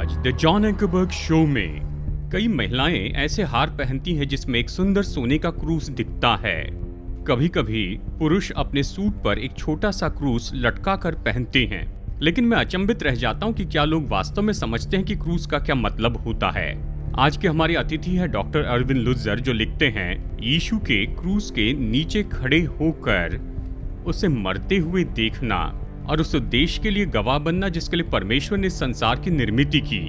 आज the John एंकरबर्ग show में कई महिलाएं ऐसे हार पहनती हैं जिसमें एक सुंदर सोने का क्रूस दिखता है। कभी कभी पुरुष अपने सूट पर एक छोटा सा क्रूस लटका कर पहनते हैं, लेकिन मैं अचंभित रह जाता हूं कि क्या लोग वास्तव में समझते हैं कि क्रूस का क्या मतलब होता है। आज के हमारे अतिथि हैं डॉक्टर अरविंद लुत्जर, जो लिखते हैं यीशु के क्रूस के नीचे खड़े होकर उसे मरते हुए देखना और उस उद्देश्य के लिए गवाह बनना जिसके लिए परमेश्वर ने संसार की निर्मित की।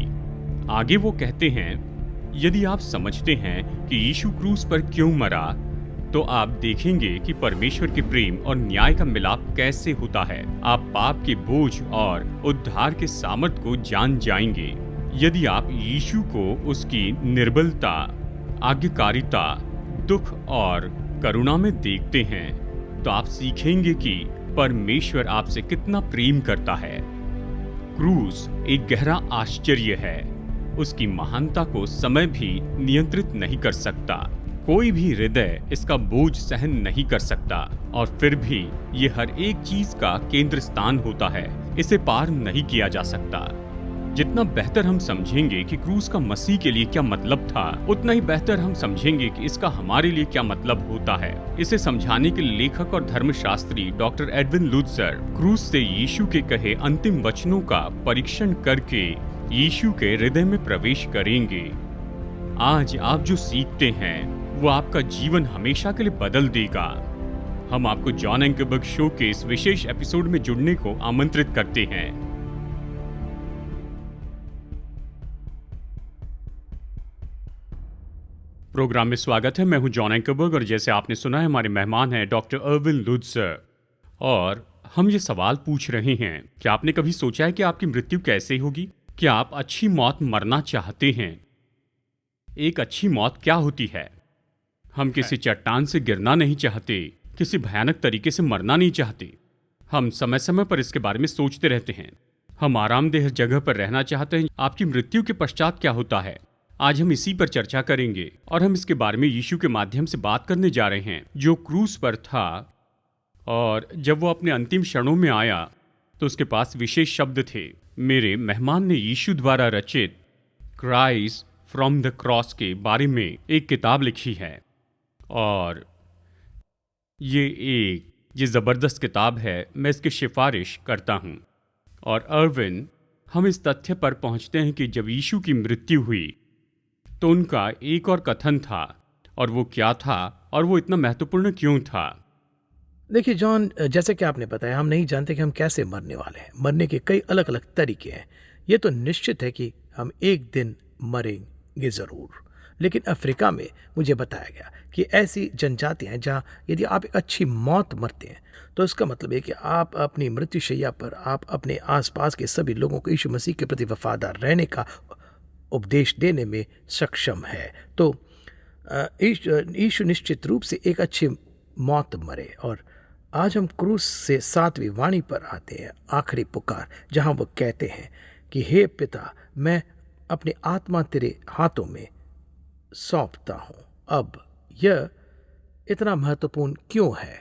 आगे वो कहते हैं, यदि आप समझते हैं कि यीशु क्रूस पर क्यों मरा, तो आप देखेंगे कि परमेश्वर के प्रेम और न्याय का मिलाप कैसे होता है। आप पाप के बोझ और उद्धार के सामर्थ को जान जाएंगे। यदि आप यीशु को उसकी निर्बलता, आज्ञाकारिता, दुख और करुणा में देखते हैं, तो आप सीखेंगे कि परमेश्वर आपसे कितना प्रेम करता है। क्रूस एक गहरा आश्चर्य है। उसकी महानता को समय भी नियंत्रित नहीं कर सकता। कोई भी हृदय इसका बोझ सहन नहीं कर सकता, और फिर भी ये हर एक चीज का केंद्र स्थान होता है। इसे पार नहीं किया जा सकता। जितना बेहतर हम समझेंगे कि क्रूस का मसीह के लिए क्या मतलब था, उतना ही बेहतर हम समझेंगे कि इसका हमारे लिए क्या मतलब होता है। इसे समझाने के लिए लेखक और धर्मशास्त्री डॉक्टर एडविन लुत्जर क्रूस से यीशु के कहे अंतिम वचनों का परीक्षण करके यीशु के हृदय में प्रवेश करेंगे। आज आप जो सीखते हैं वो आपका जीवन हमेशा के लिए बदल देगा। हम आपको जॉन एंकरबर्ग शो के इस विशेष एपिसोड में जुड़ने को आमंत्रित करते हैं। प्रोग्राम में स्वागत है। मैं हूं जॉन एंकरबर्ग, और जैसे आपने सुना है, हमारे मेहमान हैं डॉक्टर अरविंद लुत्जर। और हम ये सवाल पूछ रहे हैं कि आपने कभी सोचा है कि आपकी मृत्यु कैसे होगी? क्या आप अच्छी मौत मरना चाहते हैं? एक अच्छी मौत क्या होती है? हम किसी चट्टान से गिरना नहीं चाहते, किसी भयानक तरीके से मरना नहीं चाहते। हम समय समय पर इसके बारे में सोचते रहते हैं। हम आरामदेह जगह पर रहना चाहते हैं। आपकी मृत्यु के पश्चात क्या होता है? आज हम इसी पर चर्चा करेंगे, और हम इसके बारे में यीशु के माध्यम से बात करने जा रहे हैं, जो क्रूस पर था। और जब वो अपने अंतिम क्षणों में आया तो उसके पास विशेष शब्द थे। मेरे मेहमान ने यीशु द्वारा रचित क्राइस्ट फ्रॉम द क्रॉस के बारे में एक किताब लिखी है, और ये ज़बरदस्त किताब है। मैं इसकी सिफारिश करता हूँ। और अरविंद, हम इस तथ्य पर पहुँचते हैं कि जब यीशु की मृत्यु हुई तो उनका एक और कथन था, और वो क्या था, और वो इतना महत्वपूर्ण क्यों था? देखिए जॉन, जैसे कि आपने बताया, हम नहीं जानते कि हम कैसे मरने वाले हैं। मरने के कई अलग अलग तरीके हैं। ये तो निश्चित है कि हम एक दिन मरेंगे ज़रूर। लेकिन अफ्रीका में मुझे बताया गया कि ऐसी जनजातियां हैं जहाँ यदि आप एक अच्छी मौत मरते हैं तो इसका मतलब है कि आप अपनी मृत्युशैया पर आप अपने आसपास के सभी लोगों को यीशु मसीह के प्रति वफादार रहने का उपदेश देने में सक्षम है। तो यीशु निश्चित रूप से एक अच्छी मौत मरे। और आज हम क्रूस से 7वीं वाणी पर आते हैं, आखिरी पुकार, जहां वो कहते हैं कि हे पिता, मैं अपनी आत्मा तेरे हाथों में सौंपता हूं। अब यह इतना महत्वपूर्ण क्यों है?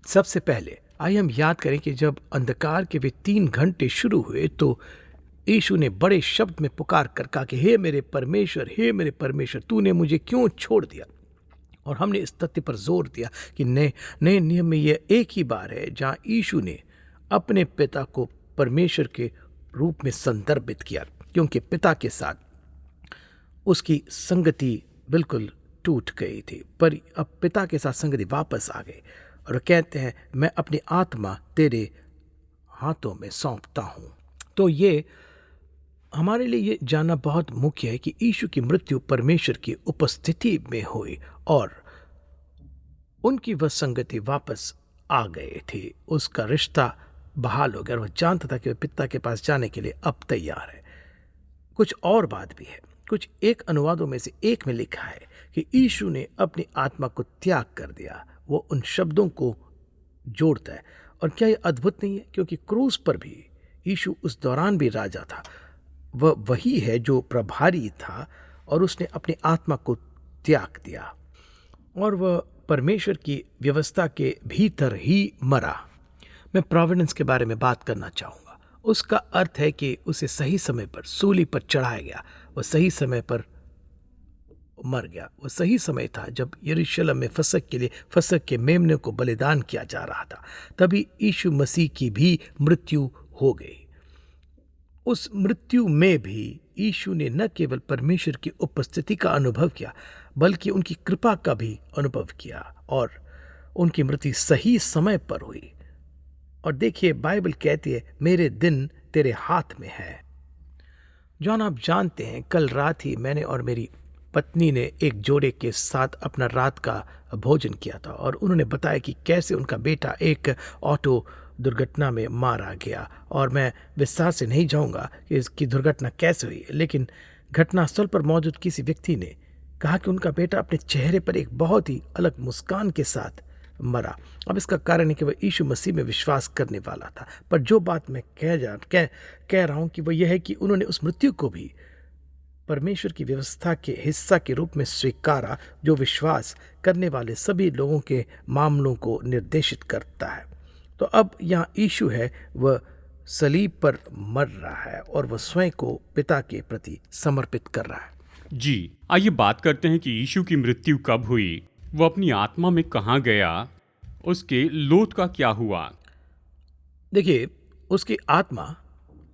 सबसे पहले आइए हम याद करें कि जब अंधकार के वे 3 घंटे शुरू हुए तो यीशु ने बड़े शब्द में पुकार कर कहा कि हे मेरे परमेश्वर, हे मेरे परमेश्वर, तूने मुझे क्यों छोड़ दिया? और हमने इस तथ्य पर जोर दिया कि नए नियम में यह एक ही बार है जहां यीशु ने अपने पिता को परमेश्वर के रूप में संदर्भित किया, क्योंकि पिता के साथ उसकी संगति बिल्कुल टूट गई थी। पर अब पिता के साथ संगति वापस आ गई, और कहते हैं मैं अपनी आत्मा तेरे हाथों में सौंपता हूं। तो ये हमारे लिए ये जानना बहुत मुख्य है कि यीशु की मृत्यु परमेश्वर की उपस्थिति में हुई, और उनकी वह संगति वापस आ गई थी। उसका रिश्ता बहाल हो गया, और वह जानता था कि वह पिता के पास जाने के लिए अब तैयार है। कुछ और बात भी है। कुछ एक अनुवादों में से एक में लिखा है कि यीशु ने अपनी आत्मा को त्याग कर दिया। वो उन शब्दों को जोड़ता है। और क्या ये अद्भुत नहीं है? क्योंकि क्रूस पर भी यीशु उस दौरान भी राजा था। वह वही है जो प्रभारी था, और उसने अपनी आत्मा को त्याग दिया, और वह परमेश्वर की व्यवस्था के भीतर ही मरा। मैं प्रोविडेंस के बारे में बात करना चाहूँगा, उसका अर्थ है कि उसे सही समय पर सूली पर चढ़ाया गया, वह सही समय पर मर गया। वह सही समय था जब यरूशलेम में फसह के लिए फसह के मेमने को बलिदान किया जा रहा था। तभी यीशु मसीह की भी मृत्यु हो गई। उस मृत्यु में भी यीशु ने न केवल परमेश्वर की उपस्थिति का अनुभव किया, बल्कि उनकी कृपा का भी अनुभव किया, और उनकी मृत्यु सही समय पर हुई। और देखिए, बाइबल कहती है, मेरे दिन तेरे हाथ में है। जॉन, आप जानते हैं, कल रात ही मैंने और मेरी पत्नी ने एक जोड़े के साथ अपना रात का भोजन किया था, और उन्होंने बताया कि कैसे उनका बेटा एक ऑटो दुर्घटना में मारा गया। और मैं विस्तार से नहीं जाऊंगा कि इसकी दुर्घटना कैसे हुई, लेकिन घटनास्थल पर मौजूद किसी व्यक्ति ने कहा कि उनका बेटा अपने चेहरे पर एक बहुत ही अलग मुस्कान के साथ मरा। अब इसका कारण है कि वह यीशु मसीह में विश्वास करने वाला था। पर जो बात मैं कह रहा हूं कि वह यह है कि उन्होंने उस मृत्यु को भी परमेश्वर की व्यवस्था के हिस्सा के रूप में स्वीकारा, जो विश्वास करने वाले सभी लोगों के मामलों को निर्देशित करता है। तो अब यहाँ यीशु है, वह सलीब पर मर रहा है और वह स्वयं को पिता के प्रति समर्पित कर रहा है। जी, आइए बात करते हैं कि यीशु की मृत्यु कब हुई, वो अपनी आत्मा में कहाँ गया, उसके लोथ का क्या हुआ। देखिए, उसकी आत्मा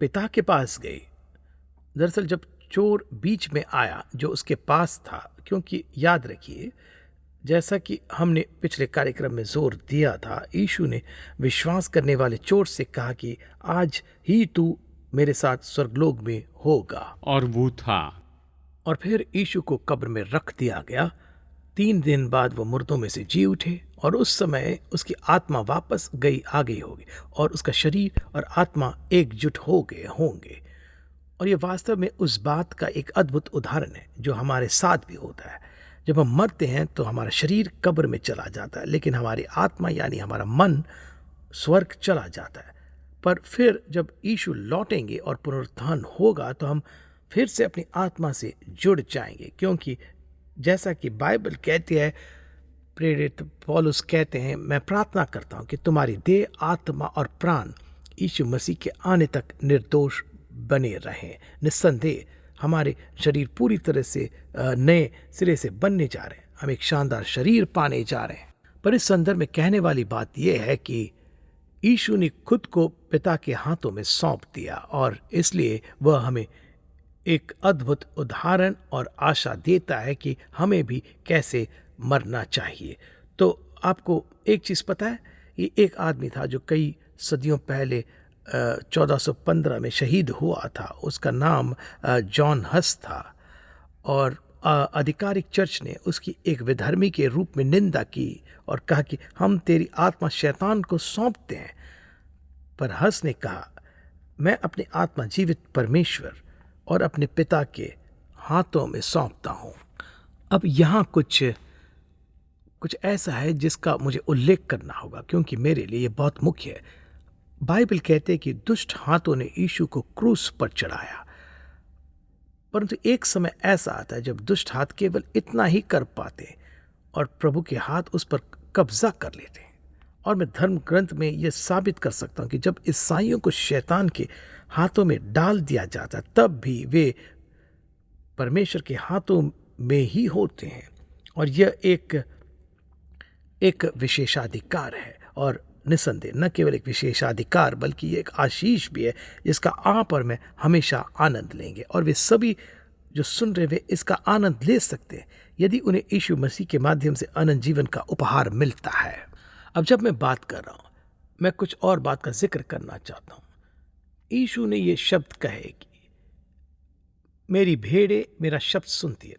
पिता के पास गई। दरअसल जब चोर बीच में आया जो उसके पास था, क्योंकि याद रखिए, जैसा कि हमने पिछले कार्यक्रम में जोर दिया था, यीशु ने विश्वास करने वाले चोर से कहा कि आज ही तू मेरे साथ स्वर्गलोक में होगा, और वो था। और फिर यीशु को कब्र में रख दिया गया। 3 दिन बाद वो मुर्दों में से जी उठे, और उस समय उसकी आत्मा वापस आ गई होगी, और उसका शरीर और आत्मा एकजुट हो गए होंगे। और ये वास्तव में उस बात का एक अद्भुत उदाहरण है जो हमारे साथ भी होता है। जब हम मरते हैं तो हमारा शरीर कब्र में चला जाता है, लेकिन हमारी आत्मा यानी हमारा मन स्वर्ग चला जाता है। पर फिर जब यीशु लौटेंगे और पुनरुत्थान होगा तो हम फिर से अपनी आत्मा से जुड़ जाएंगे, क्योंकि जैसा कि बाइबल कहती है, प्रेरित पौलुस कहते हैं, मैं प्रार्थना करता हूं कि तुम्हारी देह, आत्मा और प्राण यीशु मसीह के आने तक निर्दोष बने रहें। निस्संदेह हमारे शरीर पूरी तरह से नए सिरे से बनने जा रहे हैं, हम एक शानदार शरीर पाने जा रहे हैं। पर इस संदर्भ में कहने वाली बात यह है कि यीशु ने खुद को पिता के हाथों में सौंप दिया, और इसलिए वह हमें एक अद्भुत उदाहरण और आशा देता है कि हमें भी कैसे मरना चाहिए। तो आपको एक चीज़ पता है, ये एक आदमी था जो कई सदियों पहले 1415 में शहीद हुआ था। उसका नाम जॉन हस था, और आधिकारिक चर्च ने उसकी एक विधर्मी के रूप में निंदा की और कहा कि हम तेरी आत्मा शैतान को सौंपते हैं। पर हस ने कहा, मैं अपनी आत्मा जीवित परमेश्वर और अपने पिता के हाथों में सौंपता हूँ। अब यहाँ कुछ ऐसा है जिसका मुझे उल्लेख करना होगा, क्योंकि मेरे लिए ये बहुत मुख्य है। बाइबल कहते हैं कि दुष्ट हाथों ने यीशु को क्रूस पर चढ़ाया, परंतु एक समय ऐसा आता है जब दुष्ट हाथ केवल इतना ही कर पाते और प्रभु के हाथ उस पर कब्जा कर लेते हैं। और मैं धर्म ग्रंथ में यह साबित कर सकता हूं कि जब ईसाइयों को शैतान के हाथों में डाल दिया जाता, तब भी वे परमेश्वर के हाथों में ही होते हैं। और यह एक विशेषाधिकार है, और निसंदेह न केवल एक विशेषाधिकार बल्कि ये एक आशीष भी है जिसका आप और मैं हमेशा आनंद लेंगे। और वे सभी जो सुन रहे वे इसका आनंद ले सकते हैं यदि उन्हें यीशु मसीह के माध्यम से अनंत जीवन का उपहार मिलता है। अब जब मैं बात कर रहा हूं, मैं कुछ और बात का जिक्र करना चाहता हूं। यीशु ने ये शब्द कहे कि मेरी भेड़ें मेरा शब्द सुनती है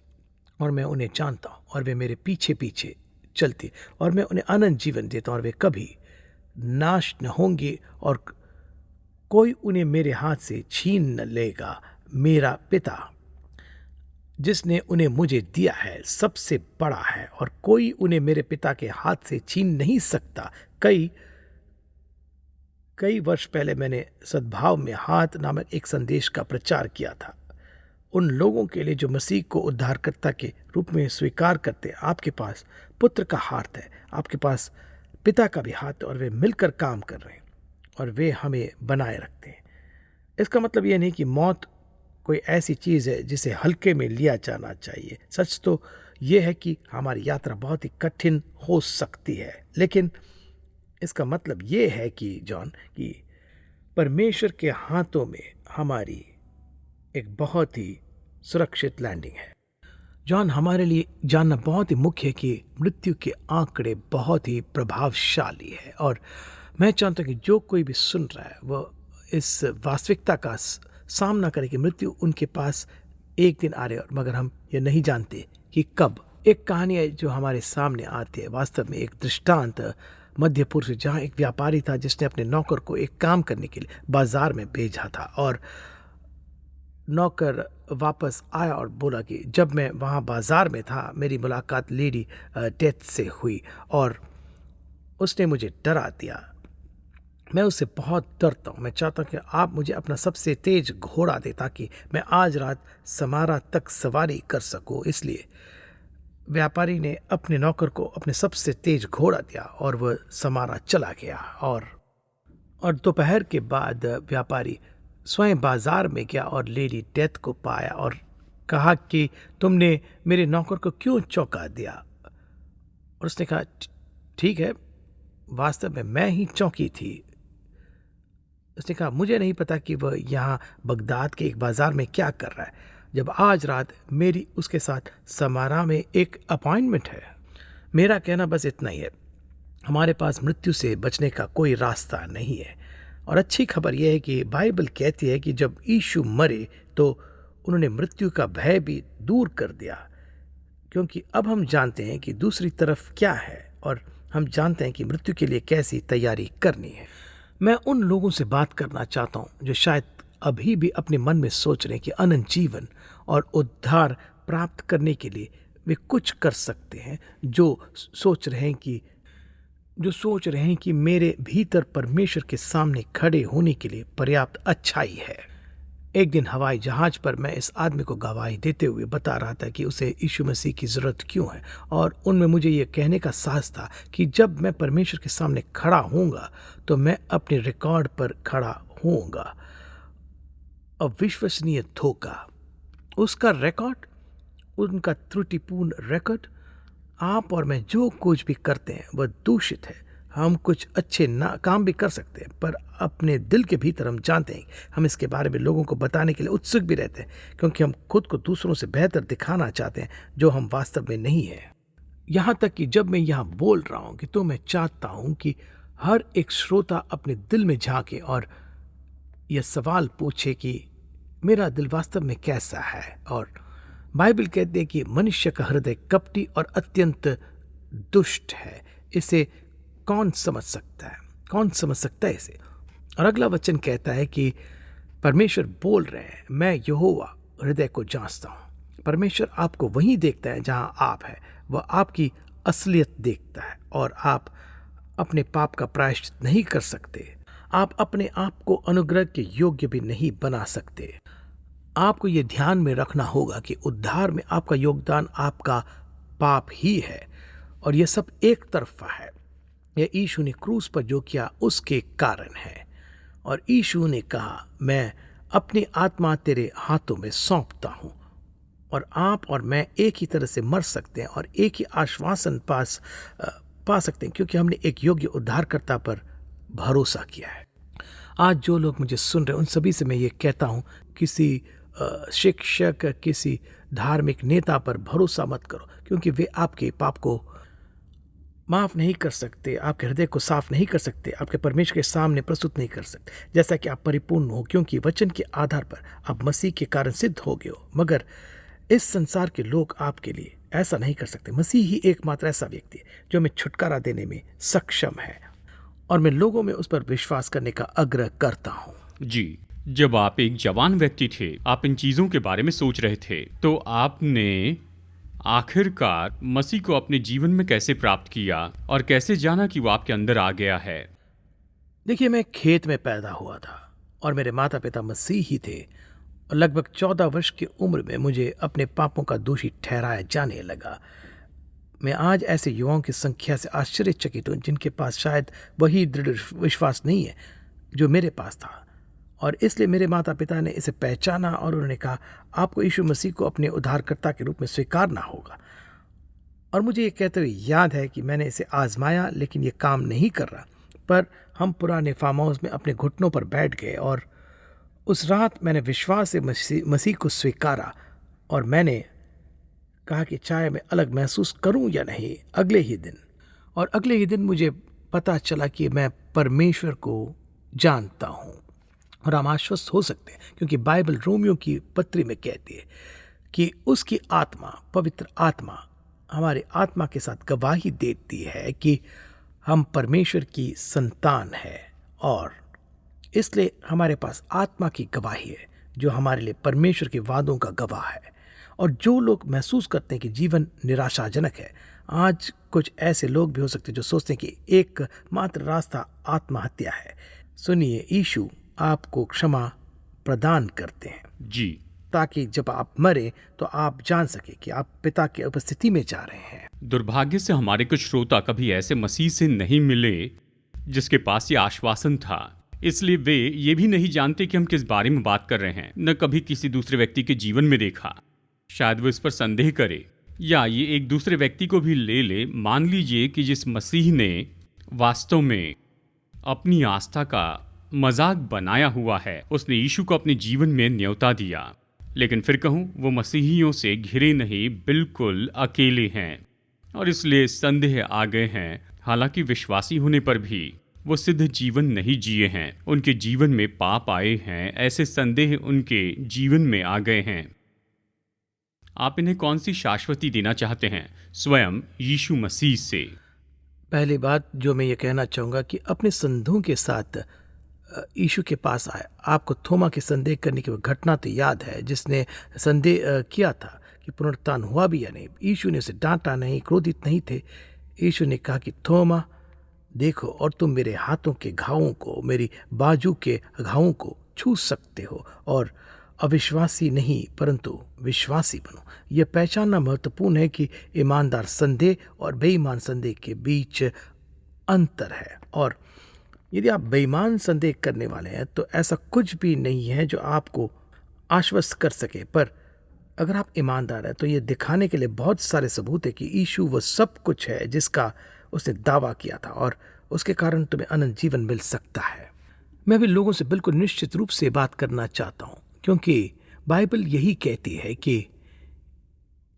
और मैं उन्हें जानता हूं, और वे मेरे पीछे पीछे चलती, और मैं उन्हें अनंत जीवन देता हूं, और वे कभी नाश न होंगे और कोई उन्हें मेरे हाथ से छीन न लेगा। मेरा पिता जिसने उन्हें मुझे दिया है सबसे बड़ा है, और कोई उन्हें मेरे पिता के हाथ से छीन नहीं सकता। कई वर्ष पहले मैंने सद्भाव में हाथ नामक एक संदेश का प्रचार किया था। उन लोगों के लिए जो मसीह को उद्धारकर्ता के रूप में स्वीकार करते हैं, आपके पास पुत्र का हाथ है, आपके पास पिता का भी हाथ है, और वे मिलकर काम कर रहे हैं और वे हमें बनाए रखते हैं। इसका मतलब ये नहीं कि मौत कोई ऐसी चीज़ है जिसे हल्के में लिया जाना चाहिए। सच तो ये है कि हमारी यात्रा बहुत ही कठिन हो सकती है, लेकिन इसका मतलब ये है कि जॉन, कि परमेश्वर के हाथों में हमारी एक बहुत ही सुरक्षित लैंडिंग है। जॉन, हमारे लिए जानना बहुत ही मुख्य है कि मृत्यु के आंकड़े बहुत ही प्रभावशाली है, और मैं चाहता हूँ कि जो कोई भी सुन रहा है वह इस वास्तविकता का सामना करे कि मृत्यु उनके पास एक दिन आ रहे, और मगर हम ये नहीं जानते कि कब। एक कहानी है जो हमारे सामने आती है, वास्तव में एक दृष्टांत मध्य पूर्व से, जहाँ एक व्यापारी था जिसने अपने नौकर को एक काम करने के लिए बाजार में भेजा था, और नौकर वापस आया और बोला कि जब मैं वहाँ बाजार में था मेरी मुलाकात लेडी डेथ से हुई और उसने मुझे डरा दिया। मैं उससे बहुत डरता हूँ। मैं चाहता हूँ कि आप मुझे अपना सबसे तेज घोड़ा दे ताकि मैं आज रात समारा तक सवारी कर सकूँ। इसलिए व्यापारी ने अपने नौकर को अपने सबसे तेज घोड़ा दिया और वह समारा चला गया। और दोपहर के बाद व्यापारी स्वयं बाजार में गया और लेडी डेथ को पाया और कहा कि तुमने मेरे नौकर को क्यों चौंका दिया। और उसने कहा, ठीक है, वास्तव में मैं ही चौंकी थी। उसने कहा, मुझे नहीं पता कि वह यहाँ बगदाद के एक बाजार में क्या कर रहा है, जब आज रात मेरी उसके साथ समारा में एक अपॉइंटमेंट है। मेरा कहना बस इतना ही है, हमारे पास मृत्यु से बचने का कोई रास्ता नहीं है। और अच्छी खबर यह है कि बाइबल कहती है कि जब यीशु मरे तो उन्होंने मृत्यु का भय भी दूर कर दिया, क्योंकि अब हम जानते हैं कि दूसरी तरफ क्या है और हम जानते हैं कि मृत्यु के लिए कैसी तैयारी करनी है। मैं उन लोगों से बात करना चाहता हूं जो शायद अभी भी अपने मन में सोच रहे हैं कि अनंत जीवन और उद्धार प्राप्त करने के लिए वे कुछ कर सकते हैं, जो सोच रहे हैं कि मेरे भीतर परमेश्वर के सामने खड़े होने के लिए पर्याप्त अच्छाई है। एक दिन हवाई जहाज पर मैं इस आदमी को गवाही देते हुए बता रहा था कि उसे यीशु मसीह की ज़रूरत क्यों है, और उनमें मुझे ये कहने का साहस था कि जब मैं परमेश्वर के सामने खड़ा होऊंगा तो मैं अपने रिकॉर्ड पर खड़ा होऊंगा। अविश्वसनीय धोखा, उसका रिकॉर्ड, उनका त्रुटिपूर्ण रिकॉर्ड। आप और मैं जो कुछ भी करते हैं वह दूषित है। हम कुछ अच्छे काम भी कर सकते हैं, पर अपने दिल के भीतर हम जानते हैं हम इसके बारे में लोगों को बताने के लिए उत्सुक भी रहते हैं, क्योंकि हम खुद को दूसरों से बेहतर दिखाना चाहते हैं जो हम वास्तव में नहीं है। यहाँ तक कि जब मैं यहाँ बोल रहा हूँ कि तो मैं चाहता हूँ कि हर एक श्रोता अपने दिल में झांके और यह सवाल पूछे कि मेरा दिल वास्तव में कैसा है। और बाइबल कहते हैं कि मनुष्य का हृदय कपटी और अत्यंत दुष्ट है, इसे कौन समझ सकता है, कौन समझ सकता है इसे। और अगला वचन कहता है कि परमेश्वर बोल रहे हैं, मैं यहोवा हृदय को जांचता हूँ। परमेश्वर आपको वहीं देखता है जहाँ आप है, वह आपकी असलियत देखता है, और आप अपने पाप का प्रायश्चित नहीं कर सकते। आप अपने आप को अनुग्रह के योग्य भी नहीं बना सकते। आपको यह ध्यान में रखना होगा कि उद्धार में आपका योगदान आपका पाप ही है, और यह सब एक तरफा है। यह यीशु ने क्रूस पर जो किया उसके कारण है। और यीशु ने कहा, मैं अपनी आत्मा तेरे हाथों में सौंपता हूं। और आप और मैं एक ही तरह से मर सकते हैं और एक ही आश्वासन पा सकते हैं, क्योंकि हमने एक योग्य उद्धारकर्ता पर भरोसा किया है। आज जो लोग मुझे सुन रहे हैं उन सभी से मैं ये कहता हूं, किसी शिक्षक, किसी धार्मिक नेता पर भरोसा मत करो, क्योंकि वे आपके पाप को माफ नहीं कर सकते, आपके हृदय को साफ नहीं कर सकते, आपके परमेश्वर के सामने प्रस्तुत नहीं कर सकते जैसा कि आप परिपूर्ण हो, क्योंकि वचन के आधार पर आप मसीह के कारण सिद्ध हो गए हो। मगर इस संसार के लोग आपके लिए ऐसा नहीं कर सकते। मसीह ही एकमात्र ऐसा व्यक्ति है जो हमें छुटकारा देने में सक्षम है, और मैं लोगों में उस पर विश्वास करने का आग्रह करता हूँ। जी, जब आप एक जवान व्यक्ति थे, आप इन चीज़ों के बारे में सोच रहे थे, तो आपने आखिरकार मसीह को अपने जीवन में कैसे प्राप्त किया और कैसे जाना कि वो आपके अंदर आ गया है? देखिए, मैं खेत में पैदा हुआ था और मेरे माता पिता मसीह ही थे, और लगभग 14 वर्ष की उम्र में मुझे अपने पापों का दोषी ठहराया जाने लगा। मैं आज ऐसे युवाओं की संख्या से आश्चर्यचकित हूँ जिनके पास शायद वही दृढ़ विश्वास नहीं है जो मेरे पास था, और इसलिए मेरे माता पिता ने इसे पहचाना और उन्होंने कहा आपको यीशु मसीह को अपने उद्धारकर्ता के रूप में स्वीकारना होगा। और मुझे ये कहते हुए याद है कि मैंने इसे आजमाया, लेकिन ये काम नहीं कर रहा। पर हम पुराने फार्म हाउस में अपने घुटनों पर बैठ गए और उस रात मैंने विश्वास से मसीह को स्वीकारा और मैंने कहा कि चाहे मैं अलग महसूस करूं या नहीं, अगले ही दिन मुझे पता चला कि मैं परमेश्वर को जानता हूं। और हम आश्वस्त हो सकते हैं क्योंकि बाइबल रोमियो की पत्री में कहती है कि उसकी आत्मा, पवित्र आत्मा, हमारी आत्मा के साथ गवाही देती है कि हम परमेश्वर की संतान है, और इसलिए हमारे पास आत्मा की गवाही है जो हमारे लिए परमेश्वर के वादों का गवाह है। और जो लोग महसूस करते हैं कि जीवन निराशाजनक है, आज कुछ ऐसे लोग भी हो सकते हैं जो सोचते हैं कि एकमात्र रास्ता आत्महत्या है, सुनिए, यीशु आपको क्षमा प्रदान करते हैं जी, ताकि जब आप मरे तो आप जान सके कि आप पिता की उपस्थिति में जा रहे हैं। दुर्भाग्य से हमारे कुछ श्रोता कभी ऐसे मसीह से नहीं मिले जिसके पास ये आश्वासन था, इसलिए वे ये भी नहीं जानते कि हम किस बारे में बात कर रहे हैं, न कभी किसी दूसरे व्यक्ति के जीवन में देखा। शायद वो इस पर संदेह करे या ये एक दूसरे व्यक्ति को भी ले। मान लीजिए कि जिस मसीह ने वास्तव में अपनी आस्था का मजाक बनाया हुआ है, उसने यीशु को अपने जीवन में न्योता दिया, लेकिन फिर कहूँ वो मसीहियों से घिरे नहीं, बिल्कुल अकेले हैं और इसलिए संदेह आ गए हैं। हालांकि विश्वासी होने पर भी वो सिद्ध जीवन नहीं जिए हैं, उनके जीवन में पाप आए हैं, ऐसे संदेह उनके जीवन में आ गए हैं। आप इन्हें कौन सी शाश्वती देना चाहते हैं? स्वयं यीशु मसीह से। पहली बात जो मैं ये कहना चाहूँगा कि अपने संदेहों के साथ यीशु के पास आए। आपको थोमा के संदेह करने की वो घटना तो याद है, जिसने संदेह किया था कि पुनरुत्थान हुआ भी या नहीं। यीशु ने उसे डांटा नहीं, क्रोधित नहीं थे। यीशु ने कहा कि थोमा देखो, और तुम मेरे हाथों के घावों को, मेरी बाजू के घावों को छू सकते हो, और अविश्वासी नहीं परंतु विश्वासी बनो। यह पहचानना महत्वपूर्ण है कि ईमानदार संदेह और बेईमान संदेह के बीच अंतर है। और यदि आप बेईमान संदेह करने वाले हैं तो ऐसा कुछ भी नहीं है जो आपको आश्वस्त कर सके। पर अगर आप ईमानदार हैं तो ये दिखाने के लिए बहुत सारे सबूत है कि यीशु वो सब कुछ है जिसका उसने दावा किया था, और उसके कारण तुम्हें अनंत जीवन मिल सकता है। मैं भी लोगों से बिल्कुल निश्चित रूप से बात करना चाहता हूँ, क्योंकि बाइबल यही कहती है कि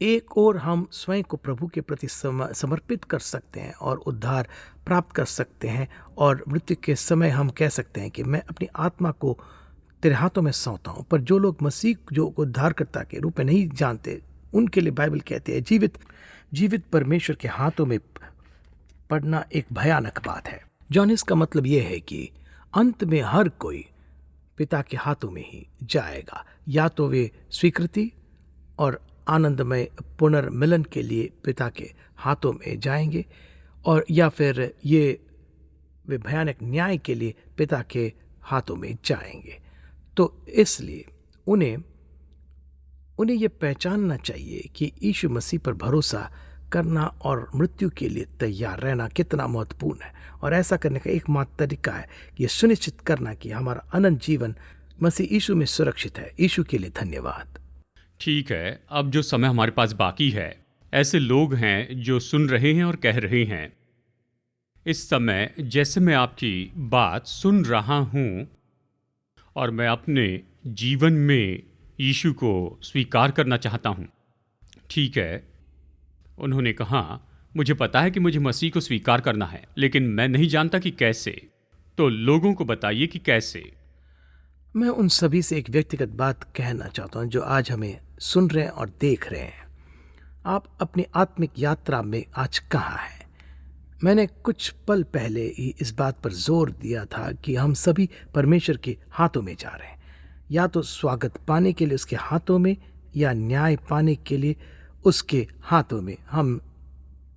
एक और हम स्वयं को प्रभु के प्रति समर्पित कर सकते हैं और उद्धार प्राप्त कर सकते हैं, और मृत्यु के समय हम कह सकते हैं कि मैं अपनी आत्मा को तेरे हाथों में सौंपता हूँ। पर जो लोग मसीह जो उद्धारकर्ता के रूप में नहीं जानते, उनके लिए बाइबल कहती है जीवित परमेश्वर के हाथों में पड़ना एक भयानक बात है। जॉन, इसका मतलब यह है कि अंत में हर कोई पिता के हाथों में ही जाएगा। या तो वे स्वीकृति और आनंदमय पुनर्मिलन के लिए पिता के हाथों में जाएंगे, और या फिर वे भयानक न्याय के लिए पिता के हाथों में जाएंगे। तो इसलिए उन्हें यह पहचानना चाहिए कि यीशु मसीह पर भरोसा करना और मृत्यु के लिए तैयार रहना कितना महत्वपूर्ण है। और ऐसा करने का एकमात्र तरीका है ये सुनिश्चित करना कि हमारा अनंत जीवन मसीह यीशु में सुरक्षित है। यीशु के लिए धन्यवाद। ठीक है, अब जो समय हमारे पास बाकी है, ऐसे लोग हैं जो सुन रहे हैं और कह रहे हैं, इस समय जैसे मैं आपकी बात सुन रहा हूं और मैं अपने जीवन में यीशु को स्वीकार करना चाहता हूं। ठीक है, उन्होंने कहा मुझे पता है कि मुझे मसीह को स्वीकार करना है, लेकिन मैं नहीं जानता कि कैसे। तो लोगों को बताइए कि कैसे। मैं उन सभी से एक व्यक्तिगत बात कहना चाहता हूं जो आज हमें सुन रहे हैं और देख रहे हैं। आप अपनी आत्मिक यात्रा में आज कहाँ हैं? मैंने कुछ पल पहले ही इस बात पर जोर दिया था कि हम सभी परमेश्वर के हाथों में जा रहे हैं, या तो स्वागत पाने के लिए उसके हाथों में, या न्याय पाने के लिए उसके हाथों में हम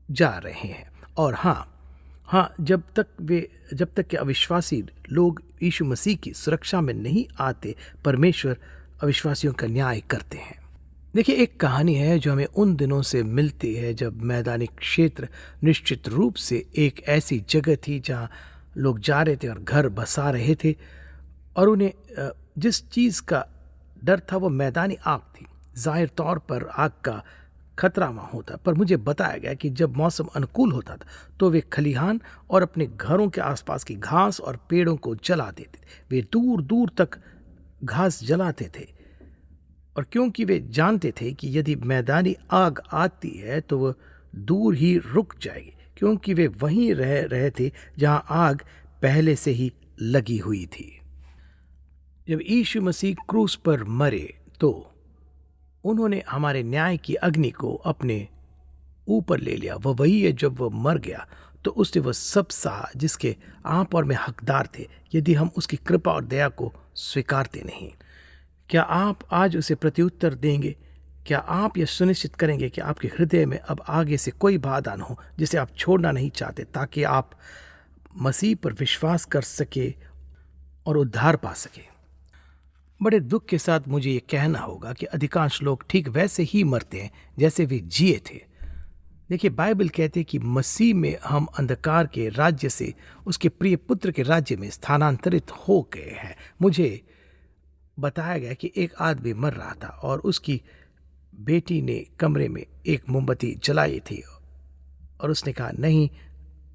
जा रहे हैं। और हाँ, जब तक कि अविश्वासी लोग यीशु मसीह की सुरक्षा में नहीं आते, परमेश्वर अविश्वासियों का न्याय करते हैं। देखिए, एक कहानी है जो हमें उन दिनों से मिलती है जब मैदानी क्षेत्र निश्चित रूप से एक ऐसी जगह थी जहाँ लोग जा रहे थे और घर बसा रहे थे, और उन्हें जिस चीज़ का डर था वो मैदानी आग थी। जाहिर तौर पर आग का खतरा वहाँ होता, पर मुझे बताया गया कि जब मौसम अनुकूल होता था तो वे खलिहान और अपने घरों के आसपास की घास और पेड़ों को जला देते थे। वे दूर दूर तक घास जलाते थे, और क्योंकि वे जानते थे कि यदि मैदानी आग आती है तो वह दूर ही रुक जाएगी, क्योंकि वे वहीं रह रहे थे जहां आग पहले से ही लगी हुई थी। जब यीशु मसीह क्रूस पर मरे तो उन्होंने हमारे न्याय की अग्नि को अपने ऊपर ले लिया। वह वही है, जब वह मर गया तो उसने वह सब सहा जिसके आप और मैं हकदार थे, यदि हम उसकी कृपा और दया को स्वीकारते नहीं। क्या आप आज उसे प्रत्युत्तर देंगे? क्या आप यह सुनिश्चित करेंगे कि आपके हृदय में अब आगे से कोई बाधा न हो जिसे आप छोड़ना नहीं चाहते, ताकि आप मसीह पर विश्वास कर सके और उद्धार पा सके? बड़े दुख के साथ मुझे ये कहना होगा कि अधिकांश लोग ठीक वैसे ही मरते हैं जैसे वे जिए थे। देखिए, बाइबल कहते हैं कि मसीह में हम अंधकार के राज्य से उसके प्रिय पुत्र के राज्य में स्थानांतरित हो गए हैं। मुझे बताया गया कि एक आदमी मर रहा था और उसकी बेटी ने कमरे में एक मोमबत्ती जलाई थी और उसने कहा, नहीं,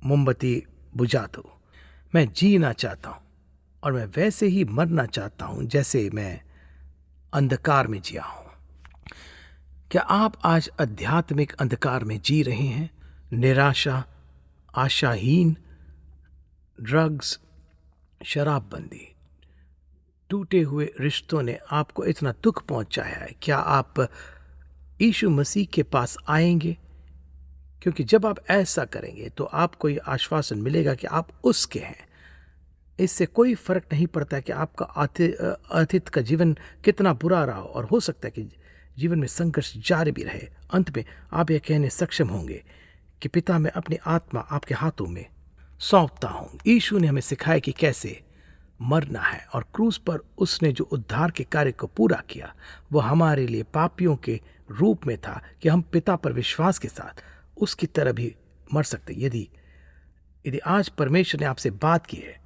मोमबत्ती बुझा दो। मैं जीना चाहता हूँ और मैं वैसे ही मरना चाहता हूँ जैसे मैं अंधकार में जिया हूँ। क्या आप आज आध्यात्मिक अंधकार में जी रहे हैं? निराशा, आशाहीन, ड्रग्स, शराबबंदी, टूटे हुए रिश्तों ने आपको इतना दुख पहुंचाया है। क्या आप यीशु मसीह के पास आएंगे? क्योंकि जब आप ऐसा करेंगे तो आपको ये आश्वासन मिलेगा कि आप उसके हैं। इससे कोई फर्क नहीं पड़ता कि आपका अतीत का जीवन कितना बुरा रहा हो, और हो सकता है कि जीवन में संघर्ष जारी भी रहे। अंत में आप यह कहने सक्षम होंगे कि पिता, मैं अपनी आत्मा आपके हाथों में सौंपता हूँ। यीशु ने हमें सिखाया कि कैसे मरना है, और क्रूस पर उसने जो उद्धार के कार्य को पूरा किया वो हमारे लिए पापियों के रूप में था कि हम पिता पर विश्वास के साथ उसकी तरह भी मर सकते। यदि आज परमेश्वर ने आपसे बात की है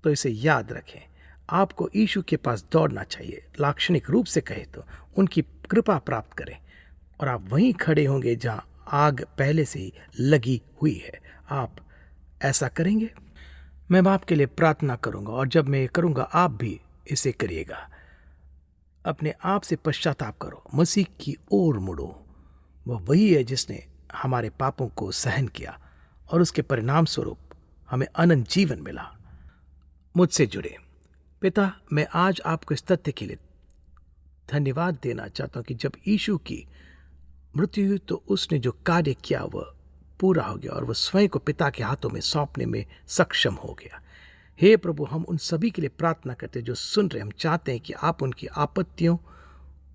तो इसे याद रखें। आपको यीशु के पास दौड़ना चाहिए। लाक्षणिक रूप से कहे तो उनकी कृपा प्राप्त करें, और आप वहीं खड़े होंगे जहां आग पहले से ही लगी हुई है। आप ऐसा करेंगे? मैं आपके लिए प्रार्थना करूंगा, और जब मैं ये करूंगा आप भी इसे करिएगा। अपने आप से पश्चाताप करो, मसीह की ओर मुड़ो। वह वही है जिसने हमारे पापों को सहन किया और उसके परिणाम स्वरूप हमें अनंत जीवन मिला। मुझसे जुड़े। पिता, मैं आज आपको इस तथ्य के लिए धन्यवाद देना चाहता हूं कि जब यीशु की मृत्यु हुई तो उसने जो कार्य किया वह पूरा हो गया, और वह स्वयं को पिता के हाथों में सौंपने में सक्षम हो गया। हे प्रभु, हम उन सभी के लिए प्रार्थना करते हैं जो सुन रहे। हम चाहते हैं कि आप उनकी आपत्तियों,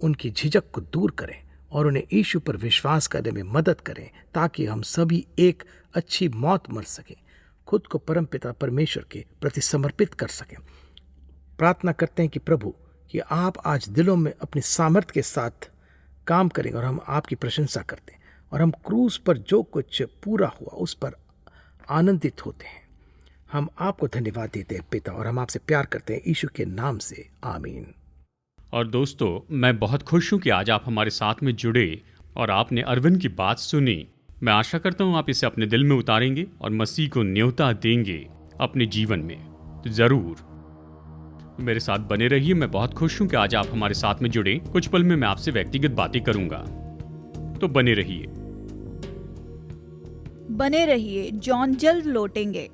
उनकी झिझक को दूर करें और उन्हें यीशु पर विश्वास करने में मदद करें, ताकि हम सभी एक अच्छी मौत मर सकें, खुद को परमपिता परमेश्वर के प्रति समर्पित कर सकें। प्रार्थना करते हैं कि प्रभु, कि आप आज दिलों में अपनी सामर्थ्य के साथ काम करेंगे, और हम आपकी प्रशंसा करते हैं, और हम क्रूस पर जो कुछ पूरा हुआ उस पर आनंदित होते हैं। हम आपको धन्यवाद देते हैं पिता, और हम आपसे प्यार करते हैं यीशु के नाम से, आमीन। और दोस्तों, मैं बहुत खुश हूँ कि आज आप हमारे साथ में जुड़े और आपने अरविंद की बात सुनी। मैं आशा करता हूँ आप इसे अपने दिल में उतारेंगे और मसीह को न्योता देंगे अपने जीवन में। तो ज़रूर मेरे साथ बने रहिए। मैं बहुत खुश हूँ कि आज आप हमारे साथ में जुड़े। कुछ पल में मैं आपसे व्यक्तिगत बातें करूँगा, तो बने रहिए। बने रहिए, जॉन जल्द लौटेंगे।